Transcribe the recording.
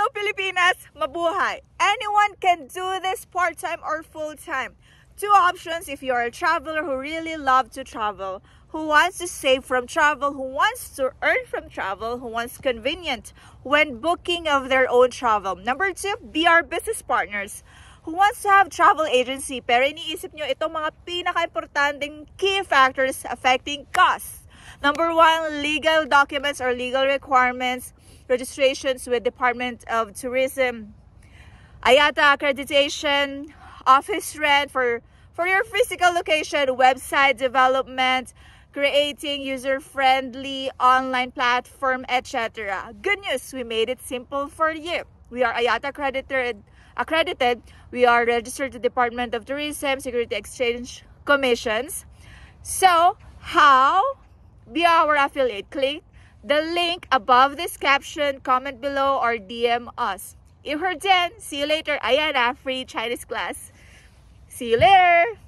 Hello Pilipinas! Mabuhay! Anyone can do this part-time or full-time. Two options if you're a traveler who really loves to travel, who wants to save from travel, who wants to earn from travel, who wants convenient when booking of their own travel. Number two, be our business partners. Who wants to have travel agency pero iniisip nyo itong mga pinaka-importanting key factors affecting costs. Number one, legal documents or legal requirements, registrations with Department of Tourism, IATA accreditation, office rent for your physical location, website development, creating user-friendly online platform, etc. Good news, we made it simple for you. We are IATA accredited. We are registered to Department of Tourism, Security Exchange Commissions. So, how? Be our affiliate. Click the link above this caption, comment below, or DM us. If you're done, see you later. Ayan na, free Chinese class. See you later!